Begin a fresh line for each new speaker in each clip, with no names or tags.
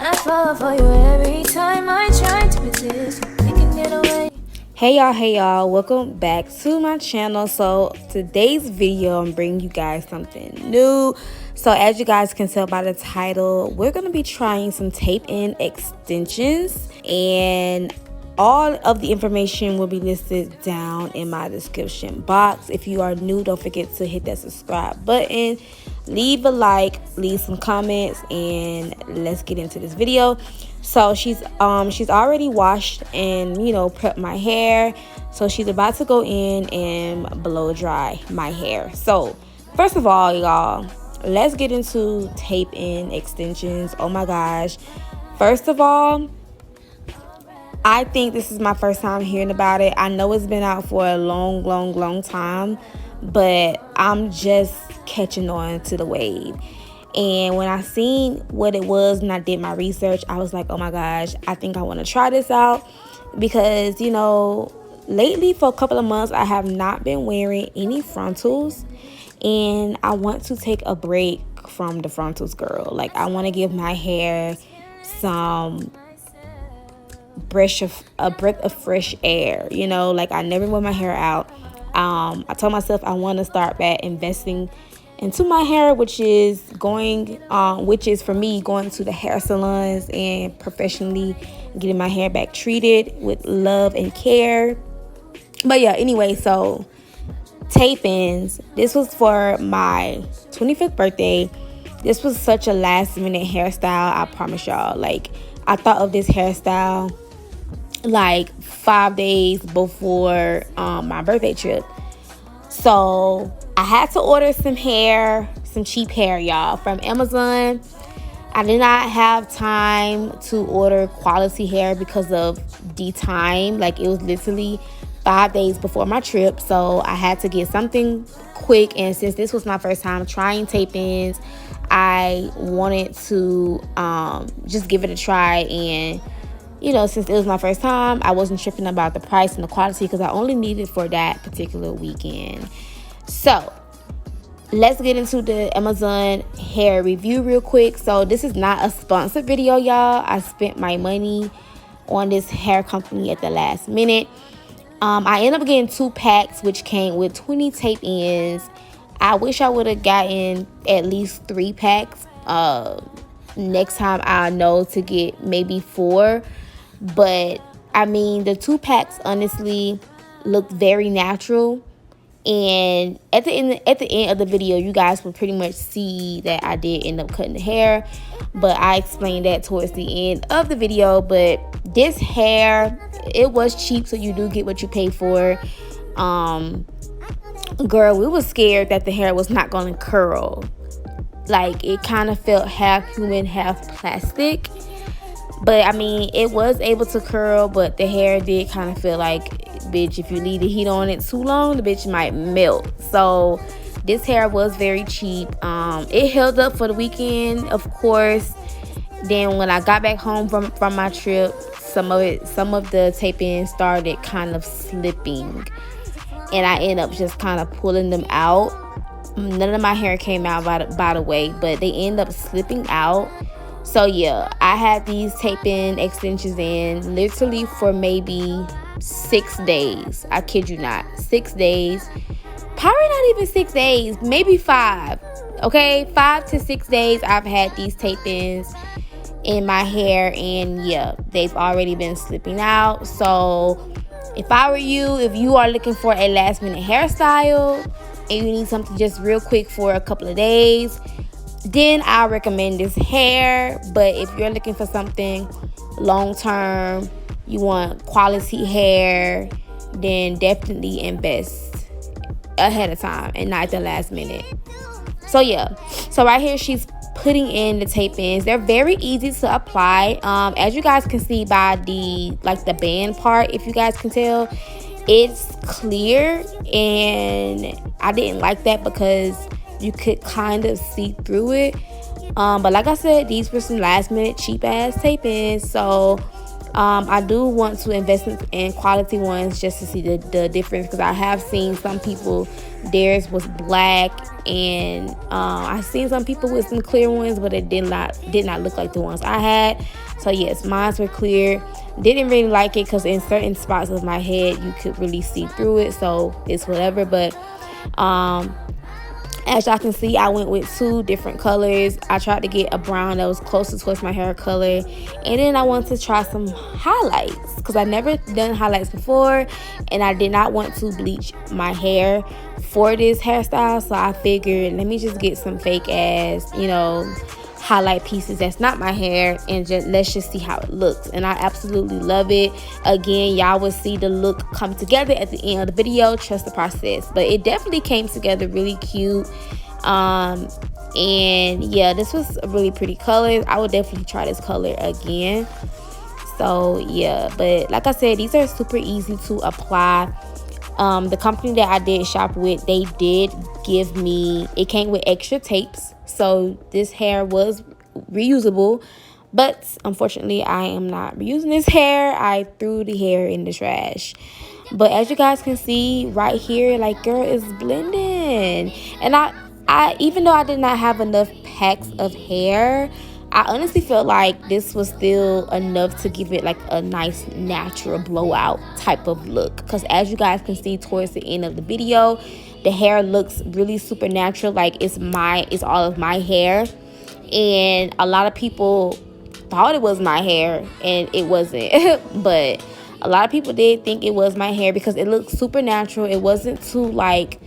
I fall for you every time I try to resist. You can get away.
Hey y'all, welcome back to my channel. So today's video, I'm bringing you guys something new. So as you guys can tell by the title, we're going to be trying some tape-in extensions, and all of the information will be listed down in my description box. If you are new, don't forget to hit that subscribe button, leave a like, leave some comments, and let's get into this video. So she's already washed and prepped my hair, so she's about to go in and blow dry my hair. So first of all, y'all, let's get into tape-in extensions. Oh my gosh, first of all, I think this is my first time hearing about it. I know it's been out for a long time, but I'm just catching on to the wave. And when I seen what it was and I did my research, I was like, oh my gosh, I think I want to try this out. Because, lately for a couple of months, I have not been wearing any frontals. And I want to take a break from the frontals, girl. Like, I want to give my hair some breath of fresh air. Like, I never wear my hair out. I told myself I want to start back investing into my hair, which is for me going to the hair salons and professionally getting my hair back treated with love and care. But yeah, anyway, so tape-ins. This was for my 25th birthday. This was such a last minute hairstyle, I promise y'all. Like, I thought of this hairstyle like 5 days before my birthday trip. So I had to order some cheap hair, y'all, from Amazon. I did not have time to order quality hair because of the time. Like, it was literally 5 days before my trip. So I had to get something quick. And since this was my first time trying tape-ins, I wanted to just give it a try. And since it was my first time, I wasn't tripping about the price and the quality because I only needed it for that particular weekend. So let's get into the Amazon hair review real quick. So this is not a sponsored video, y'all. I spent my money on this hair company at the last minute. I ended up getting 2 packs, which came with 20 tape-ins. I wish I would have gotten at least 3 packs. Next time I'll know to get maybe 4. But I mean, the 2 packs honestly looked very natural. And at the end of the video, you guys will pretty much see that I did end up cutting the hair, but I explained that towards the end of the video. But this hair, it was cheap, so you do get what you pay for. Girl, we was scared that the hair was not going to curl. Like, it kind of felt half human, half plastic. But I mean, it was able to curl, but the hair did kind of feel like, bitch, if you leave the heat on it too long, the bitch might melt. So this hair was very cheap. It held up for the weekend, of course. Then when I got back home from my trip, some of the tape-ins started kind of slipping, and I ended up just kind of pulling them out. None of my hair came out, by the way, but they end up slipping out. So yeah, I had these tape-in extensions in literally for maybe 6 days. I kid you not, 6 days. Probably not even 6 days, maybe 5. Okay, 5 to 6 days I've had these tape-ins in my hair, and yeah, they've already been slipping out. So if I were you, if you are looking for a last minute hairstyle and you need something just real quick for a couple of days, then I recommend this hair. But if you're looking for something long term, you want quality hair, then definitely invest ahead of time and not at the last minute. So yeah, so right here she's putting in the tape-ins. They're very easy to apply. As you guys can see by the band part, if you guys can tell, it's clear, and I didn't like that because you could kind of see through it. But like I said, these were some last minute cheap ass tape-ins. So I do want to invest in quality ones just to see the difference, because I have seen some people, theirs was black, and I've seen some people with some clear ones, but it did not look like the ones I had. So yes, mine were clear. Didn't really like it because in certain spots of my head you could really see through it, so it's whatever. But as y'all can see, I went with 2 different colors. I tried to get a brown that was closer towards my hair color, and then I wanted to try some highlights because I never done highlights before, and I did not want to bleach my hair for this hairstyle. So I figured, let me just get some fake ass, you know, highlight pieces that's not my hair, and let's just see how it looks. And I absolutely love it. Again, y'all will see the look come together at the end of the video. Trust the process. But it definitely came together really cute. And yeah, this was a really pretty color. I would definitely try this color again. So yeah, but like I said, these are super easy to apply. The company that I did shop with, they did give me, it came with extra tapes, so this hair was reusable. But unfortunately, I am not reusing this hair. I threw the hair in the trash. But as you guys can see right here, like, girl, it's blending. And I even though I did not have enough packs of hair, I honestly felt like this was still enough to give it like a nice natural blowout type of look. Because as you guys can see towards the end of the video, the hair looks really super natural, like it's all of my hair. And a lot of people thought it was my hair, and it wasn't. But a lot of people did think it was my hair because it looked super natural. It wasn't too like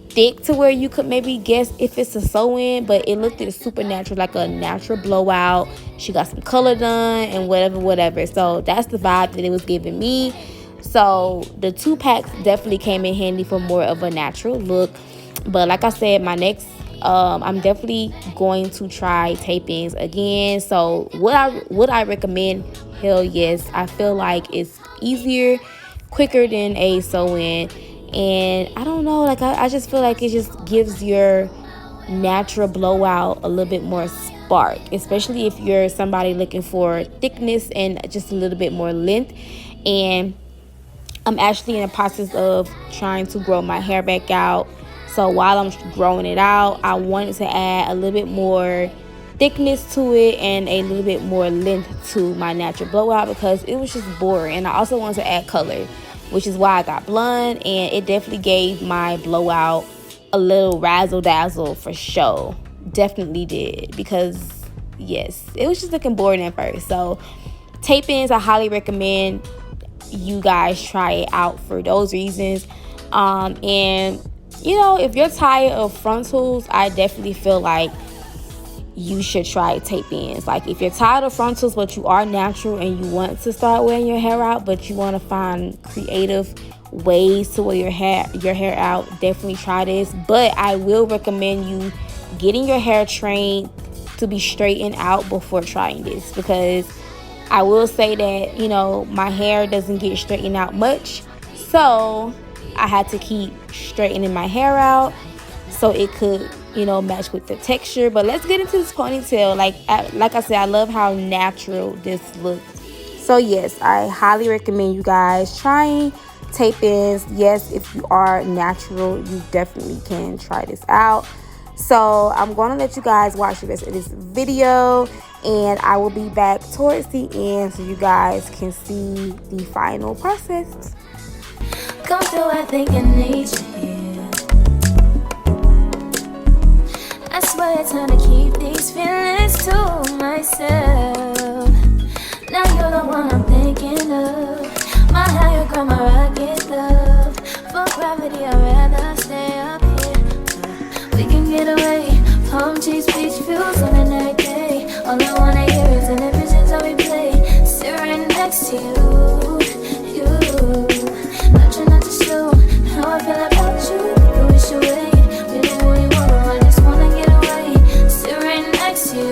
thick to where you could maybe guess if it's a sew-in, but it looked super natural, like a natural blowout. She got some color done and whatever. So that's the vibe that it was giving me. So the 2 packs definitely came in handy for more of a natural look. But like I said, my next I'm definitely going to try tape-ins again. So would I recommend? Hell yes. I feel like it's easier, quicker than a sew-in. And I don't know, like I just feel like it just gives your natural blowout a little bit more spark, especially if you're somebody looking for thickness and just a little bit more length. And I'm actually in the process of trying to grow my hair back out. So while I'm growing it out, I wanted to add a little bit more thickness to it and a little bit more length to my natural blowout because it was just boring. And I also wanted to add color, which is why I got blonde, and it definitely gave my blowout a little razzle dazzle for sure. Definitely did, because yes, it was just looking boring at first. So tape-ins, I highly recommend you guys try it out for those reasons. And you know, if you're tired of frontals, I definitely feel like you should try tape-ins. Like if you're tired of frontals but you are natural and you want to start wearing your hair out, but you want to find creative ways to wear your hair out, definitely try this. But I will recommend you getting your hair trained to be straightened out before trying this, because I will say that, you know, my hair doesn't get straightened out much, so I had to keep straightening my hair out so it could, you know, match with the texture. But let's get into this ponytail. Like I said, I love how natural this looks. So yes, I highly recommend you guys trying tape-ins. Yes, if you are natural, you definitely can try this out. So I'm going to let you guys watch the rest of this video, and I will be back towards the end so you guys can see the final process.
Come through, I think I need you. I swear it's time to keep these feelings to myself. Now you're the one I'm thinking of. My higher ground, my rocket love. For gravity, I'd rather stay up here. We can get away. Palm trees, beach views on a night day. All I wanna hear is the visions that we play. Sit right next to you. Not trying not to show how I feel about you. You wish away. We didn't really want to, I just wanna get away. Sit right next to you.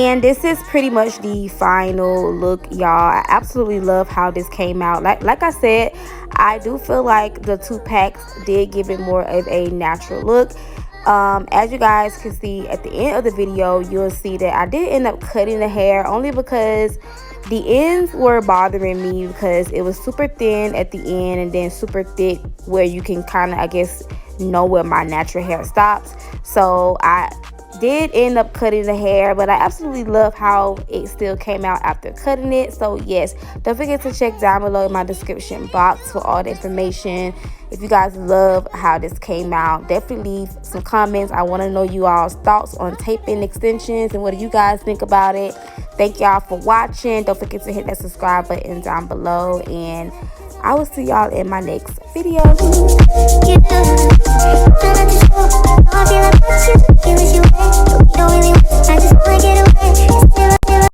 And this is pretty much the final look, y'all. I absolutely love how this came out. Like I said, I do feel like the 2 packs did give it more of a natural look. As you guys can see at the end of the video, you'll see that I did end up cutting the hair only because the ends were bothering me, because it was super thin at the end and then super thick where you can kind of, I guess, know where my natural hair stops. So I did end up cutting the hair, but I absolutely love how it still came out after cutting it. So yes, don't forget to check down below in my description box for all the information. If you guys love how this came out, definitely leave some comments. I want to know you all's thoughts on taping extensions and what do you guys think about it. Thank y'all for watching. Don't forget to hit that subscribe button down below, and I will see y'all in my next video.